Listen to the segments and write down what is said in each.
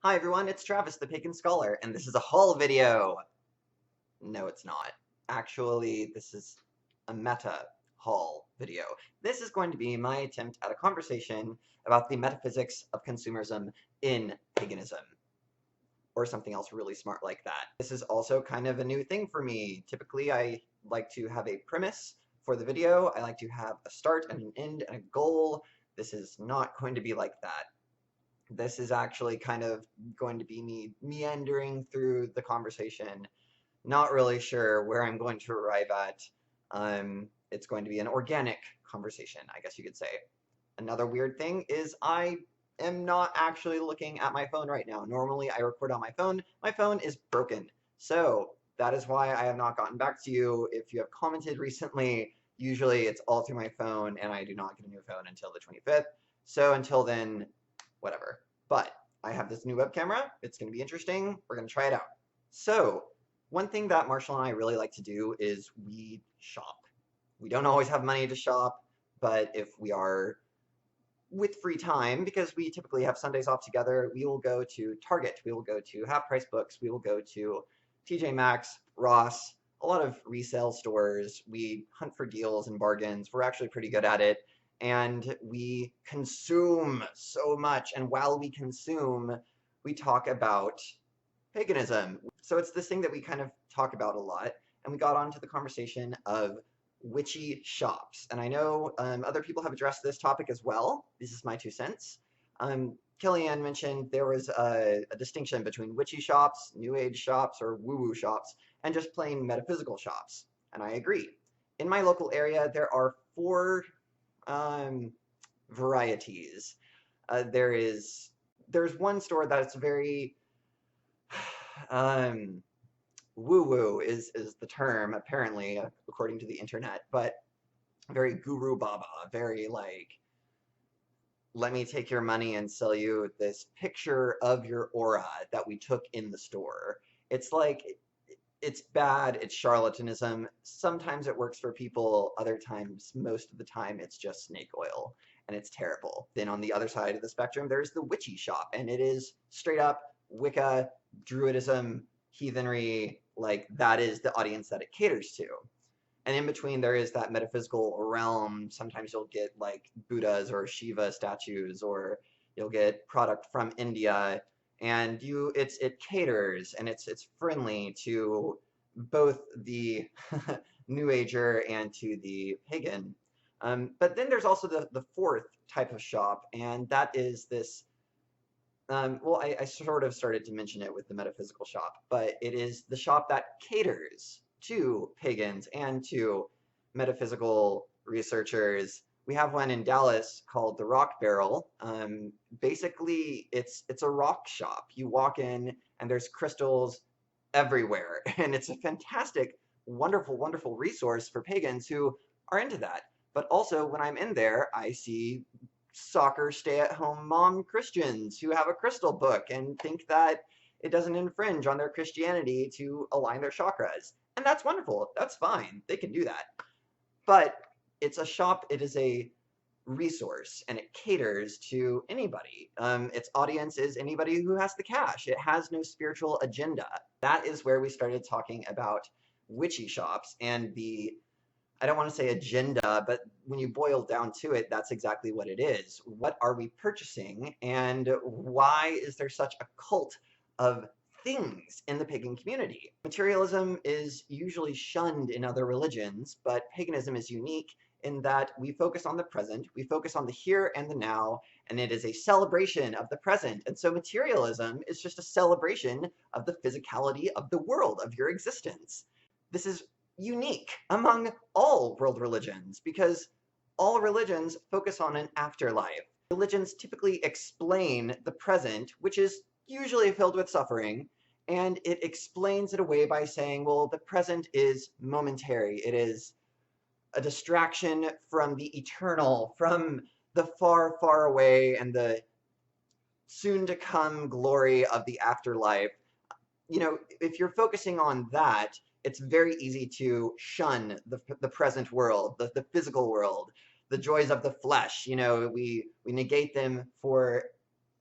Hi everyone, it's Travis, the Pagan Scholar, and this is a haul video! No, it's not. Actually, this is a meta haul video. This is going to be my attempt at a conversation about the metaphysics of consumerism in paganism. Or something else really smart like that. This is also kind of a new thing for me. Typically, I like to have a premise for the video. I like to have a start and an end and a goal. This is not going to be like that. This is actually kind of going to be me meandering through the conversation, not really sure where I'm going to arrive at. It's going to be an organic conversation, I guess you could say. Another weird thing is I am not actually looking at my phone right now. Normally I record on my phone. My phone is broken. So that is why I have not gotten back to you. If you have commented recently, usually it's all through my phone and I do not get a new phone until the 25th. So until then, whatever. But I have this new web camera. It's going to be interesting. We're going to try it out. So one thing that Marshall and I really like to do is we shop. We don't always have money to shop, but if we are with free time, because we typically have Sundays off together, we will go to Target, we will go to Half Price Books, we will go to TJ Maxx, Ross, a lot of resale stores. We hunt for deals and bargains. We're actually pretty good at it. And we consume so much. And while we consume, we talk about paganism. So it's this thing that we kind of talk about a lot. And we got onto the conversation of witchy shops. And I know other people have addressed this topic as well. This is my 2 cents. Kellyanne mentioned there was a distinction between witchy shops, new age shops, or woo-woo shops, and just plain metaphysical shops. And I agree. In my local area, there are 4 varieties. There's one store that's very woo-woo is the term, apparently, according to the internet, but very guru baba, very like, let me take your money and sell you this picture of your aura that we took in the store. It's like, it's bad, it's charlatanism. Sometimes it works for people, other times, most of the time, it's just snake oil, and it's terrible. Then on the other side of the spectrum, there's the witchy shop, and it is straight up Wicca, Druidism, heathenry, like that is the audience that it caters to. And in between, there is that metaphysical realm. Sometimes you'll get like Buddhas or Shiva statues, or you'll get product from India, and it caters and it's friendly to both the New Ager and to the pagan. But then there's also the 4th type of shop, and that is this. Well, I sort of started to mention it with the metaphysical shop, but it is the shop that caters to pagans and to metaphysical researchers. We have one in Dallas called the Rock Barrel. Basically, it's a rock shop. You walk in and there's crystals everywhere, and it's a fantastic, wonderful, wonderful resource for pagans who are into that. But also, when I'm in there, I see soccer stay-at-home mom Christians who have a crystal book and think that it doesn't infringe on their Christianity to align their chakras. And that's wonderful. That's fine. They can do that. But it's a shop. It is a resource, and it caters to anybody. Its audience is anybody who has the cash. It has no spiritual agenda. That is where we started talking about witchy shops and the, I don't want to say agenda, but when you boil down to it, that's exactly what it is. What are we purchasing, and why is there such a cult of things in the pagan community? Materialism is usually shunned in other religions, but paganism is unique in that we focus on the present, we focus on the here and the now, and it is a celebration of the present. And so materialism is just a celebration of the physicality of the world, of your existence. This is unique among all world religions because all religions focus on an afterlife. Religions typically explain the present, which is usually filled with suffering, and it explains it away by saying, well, the present is momentary. It is a distraction from the eternal, from the far, far away and the soon-to-come glory of the afterlife. You know, if you're focusing on that, it's very easy to shun the present world, the physical world, the joys of the flesh. You know, we negate them for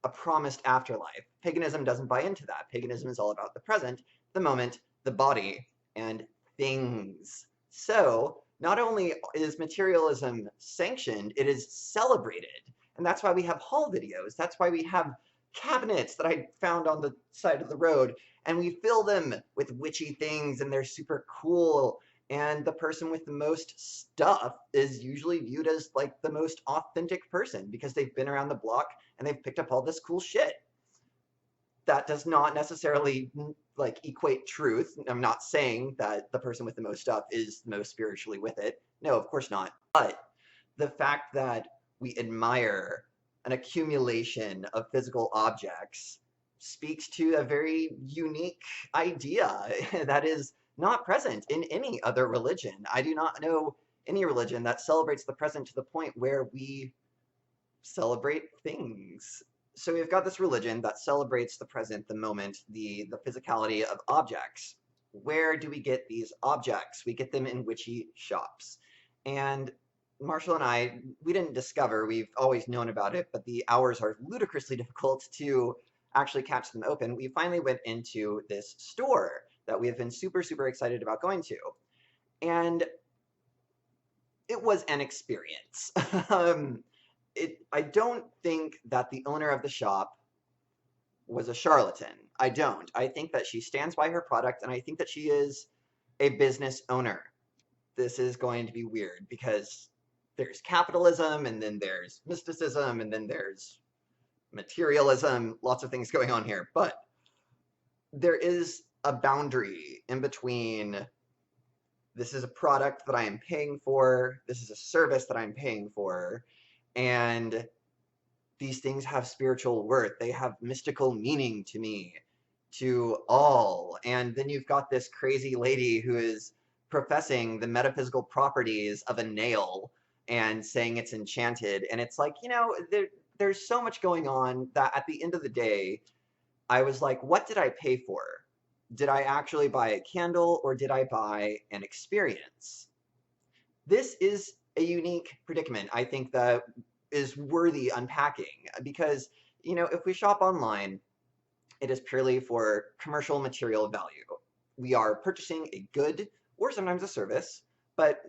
a promised afterlife. Paganism doesn't buy into that. Paganism is all about the present, the moment, the body, and things. So not only is materialism sanctioned, it is celebrated. And that's why we have haul videos. That's why we have cabinets that I found on the side of the road, and we fill them with witchy things, and they're super cool. And the person with the most stuff is usually viewed as like the most authentic person because they've been around the block and they've picked up all this cool shit. That does not necessarily like equate truth. I'm not saying that the person with the most stuff is the most spiritually with it. No, of course not. But the fact that we admire an accumulation of physical objects speaks to a very unique idea that is not present in any other religion. I do not know any religion that celebrates the present to the point where we celebrate things. So we've got this religion that celebrates the present, the moment, the physicality of objects. Where do we get these objects? We get them in witchy shops. And Marshall and I, we didn't discover, we've always known about it, but the hours are ludicrously difficult to actually catch them open. We finally went into this store that we have been super, super excited about going to. And it was an experience. I don't think that the owner of the shop was a charlatan. I don't. I think that she stands by her product, and I think that she is a business owner. This is going to be weird because there's capitalism, and then there's mysticism, and then there's materialism, lots of things going on here. But there is a boundary in between this is a product that I am paying for, this is a service that I'm paying for, and these things have spiritual worth. They have mystical meaning to me, to all. And then you've got this crazy lady who is professing the metaphysical properties of a nail and saying it's enchanted. And it's like, you know, there's so much going on that at the end of the day, I was like, what did I pay for? Did I actually buy a candle or did I buy an experience? This is a unique predicament, I think, that is worthy unpacking because, you know, if we shop online, it is purely for commercial material value. We are purchasing a good or sometimes a service, but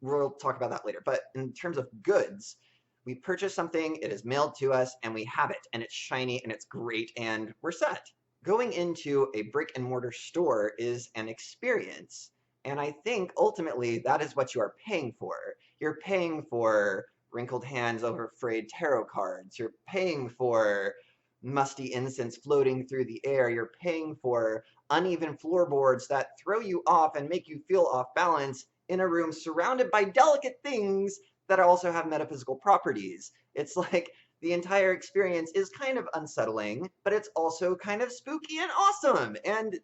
we'll talk about that later. But in terms of goods, we purchase something, it is mailed to us, and we have it, and it's shiny, and it's great, and we're set. Going into a brick and mortar store is an experience, and I think ultimately that is what you are paying for. You're paying for wrinkled hands over frayed tarot cards. You're paying for musty incense floating through the air. You're paying for uneven floorboards that throw you off and make you feel off balance in a room surrounded by delicate things that also have metaphysical properties. It's like the entire experience is kind of unsettling, but it's also kind of spooky and awesome. And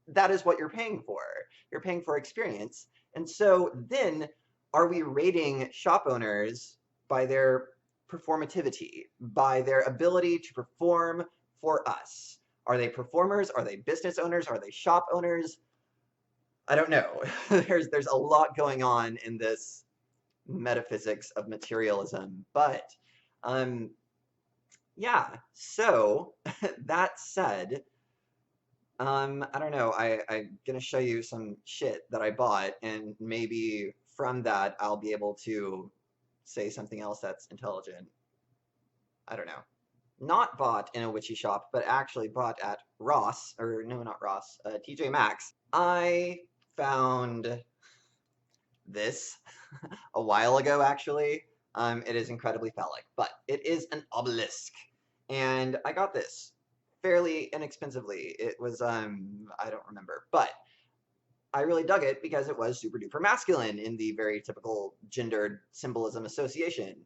that is what you're paying for. You're paying for experience. And so then, are we rating shop owners by their performativity, by their ability to perform for us? Are they performers? Are they business owners? Are they shop owners? I don't know. There's a lot going on in this metaphysics of materialism, but yeah. So that said, I don't know. I'm gonna show you some shit that I bought, and maybe from that I'll be able to say something else that's intelligent. I don't know. Not bought in a witchy shop, but actually bought at Ross, or no, not Ross, TJ Maxx. I found this a while ago, actually. It is incredibly phallic, but it is an obelisk. And I got this fairly inexpensively. It was, I don't remember, but I really dug it because it was super duper masculine in the very typical gendered symbolism association.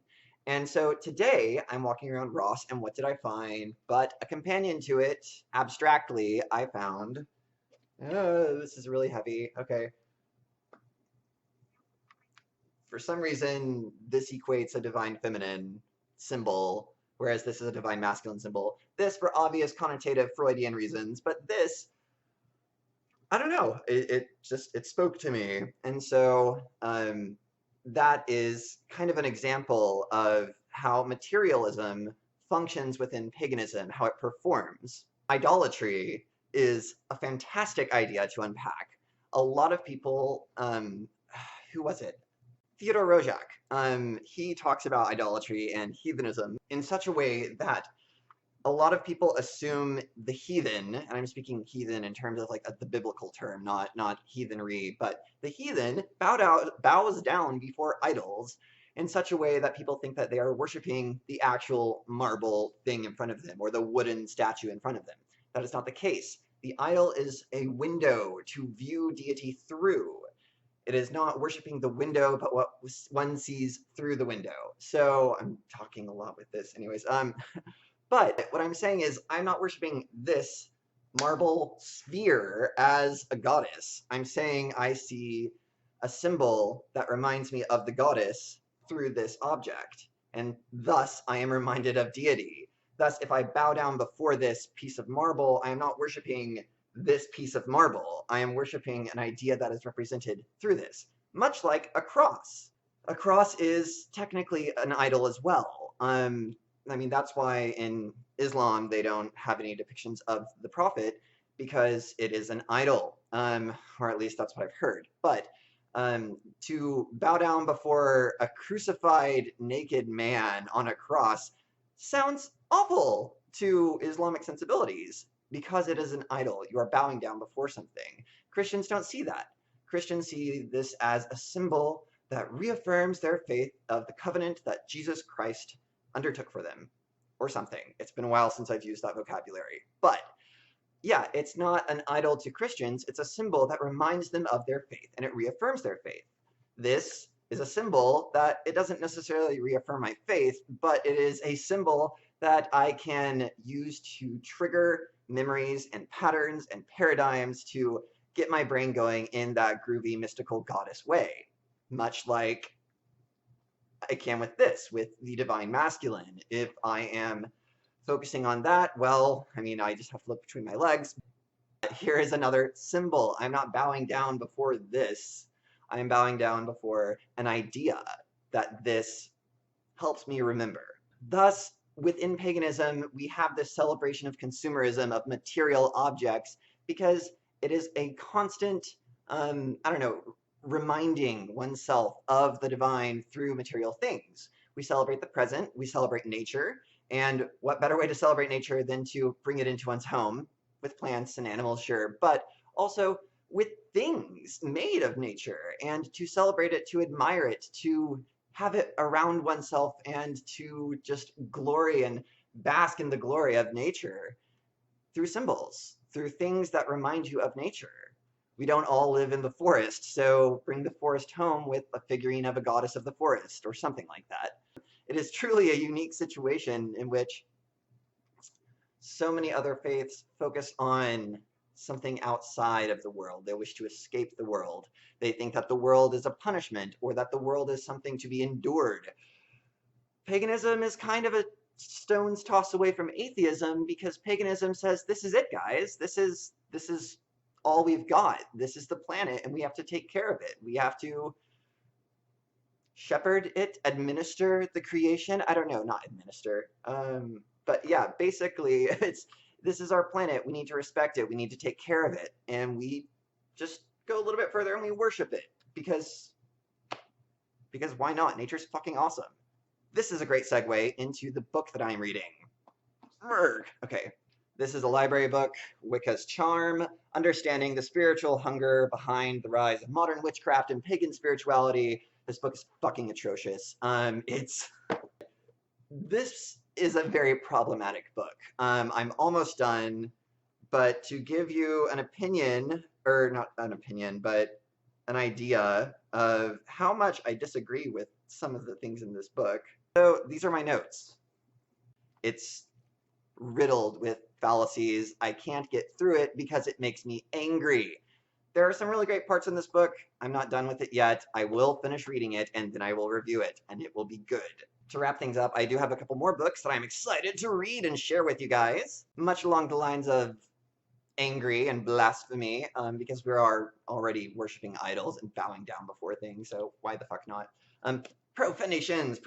And so today I'm walking around Ross, and what did I find but a companion to it? Abstractly, I found, this is really heavy, okay. For some reason, this equates a divine feminine symbol, whereas this is a divine masculine symbol. This for obvious connotative Freudian reasons, but this, I don't know, it spoke to me. And so that is kind of an example of how materialism functions within paganism, how it performs. Idolatry is a fantastic idea to unpack. A lot of people, who was it? Theodore Roszak. He talks about idolatry and heathenism in such a way that a lot of people assume the heathen, and I'm speaking heathen in terms of like the biblical term, not heathenry, but the heathen bows down before idols in such a way that people think that they are worshiping the actual marble thing in front of them or the wooden statue in front of them. That is not the case. The idol is a window to view deity through. It is not worshiping the window, but what one sees through the window. So I'm talking a lot with this anyways. But what I'm saying is I'm not worshiping this marble sphere as a goddess. I'm saying I see a symbol that reminds me of the goddess through this object, and thus I am reminded of deity. Thus, if I bow down before this piece of marble, I am not worshiping this piece of marble. I am worshiping an idea that is represented through this, much like a cross. A cross is technically an idol as well. I mean, that's why in Islam they don't have any depictions of the Prophet, because it is an idol, or at least that's what I've heard. But to bow down before a crucified naked man on a cross sounds awful to Islamic sensibilities, because it is an idol. You are bowing down before something. Christians don't see that. Christians see this as a symbol that reaffirms their faith of the covenant that Jesus Christ undertook for them, or something. It's been a while since I've used that vocabulary. But yeah, it's not an idol to Christians, it's a symbol that reminds them of their faith, and it reaffirms their faith. This is a symbol that it doesn't necessarily reaffirm my faith, but it is a symbol that I can use to trigger memories and patterns and paradigms to get my brain going in that groovy mystical goddess way. Much like I can with this, with the divine masculine. If I am focusing on that, well, I mean, I just have to look between my legs. Here is another symbol. I'm not bowing down before this. I am bowing down before an idea that this helps me remember. Thus, within paganism, we have this celebration of consumerism, of material objects, because it is a constant, I don't know, reminding oneself of the divine through material things. We celebrate the present, we celebrate nature, and what better way to celebrate nature than to bring it into one's home with plants and animals, sure, but also with things made of nature, and to celebrate it, to admire it, to have it around oneself, and to just glory and bask in the glory of nature through symbols, through things that remind you of nature. We don't all live in the forest, so bring the forest home with a figurine of a goddess of the forest, or something like that. It is truly a unique situation in which so many other faiths focus on something outside of the world. They wish to escape the world. They think that the world is a punishment, or that the world is something to be endured. Paganism is kind of a stone's toss away from atheism, because paganism says, this is it, guys. This is all we've got. This is the planet, and we have to take care of it. We have to shepherd it, administer the creation. I don't know, not administer. But yeah, basically, this is our planet. We need to respect it. We need to take care of it. And we just go a little bit further and we worship it, because why not? Nature's fucking awesome. This is a great segue into the book that I'm reading. Okay. This is a library book, Wicca's Charm, Understanding the Spiritual Hunger Behind the Rise of Modern Witchcraft and Pagan Spirituality. This book is fucking atrocious. This is a very problematic book. I'm almost done, but to give you an opinion, or not an opinion, but an idea of how much I disagree with some of the things in this book. So these are my notes. It's riddled with fallacies. I can't get through it because it makes me angry. There are some really great parts in this book. I'm not done with it yet. I will finish reading it, and then I will review it, and it will be good. To wrap things up, I do have a couple more books that I'm excited to read and share with you guys, much along the lines of angry and blasphemy, because we are already worshiping idols and bowing down before things, so why the fuck not? Profanations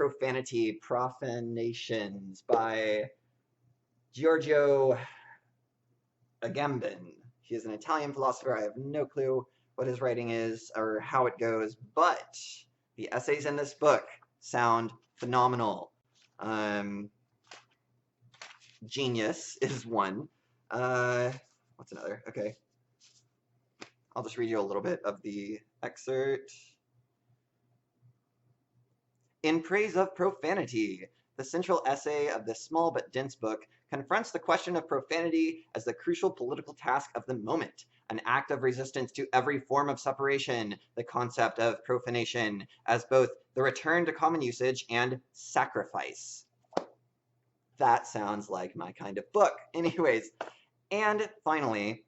by Giorgio Agamben. He is an Italian philosopher. I have no clue what his writing is or how it goes, but the essays in this book sound phenomenal. Genius is one. What's another? Okay. I'll just read you a little bit of the excerpt. In Praise of Profanity, the central essay of this small but dense book confronts the question of profanity as the crucial political task of the moment, an act of resistance to every form of separation, the concept of profanation as both the return to common usage and sacrifice. That sounds like my kind of book. Anyways, and finally,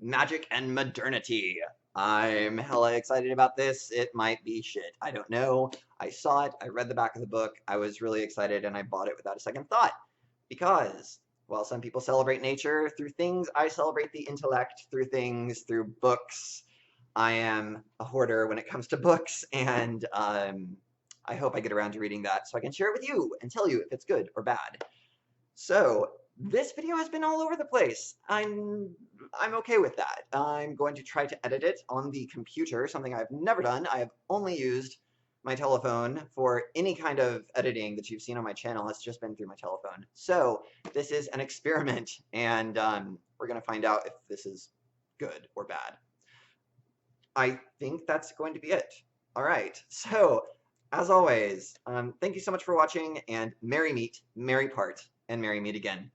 Magic and Modernity. I'm hella excited about this. It might be shit. I don't know. I saw it. I read the back of the book. I was really excited and I bought it without a second thought. Because while some people celebrate nature through things, I celebrate the intellect through things, through books. I am a hoarder when it comes to books, and I hope I get around to reading that so I can share it with you and tell you if it's good or bad. So this video has been all over the place. I'm okay with that. I'm going to try to edit it on the computer, something I've never done. I have only used my telephone for any kind of editing that you've seen on my channel. It's just been through my telephone. So this is an experiment, and we're going to find out if this is good or bad. I think that's going to be it. All right. So as always, thank you so much for watching, and merry meet, merry part, and merry meet again.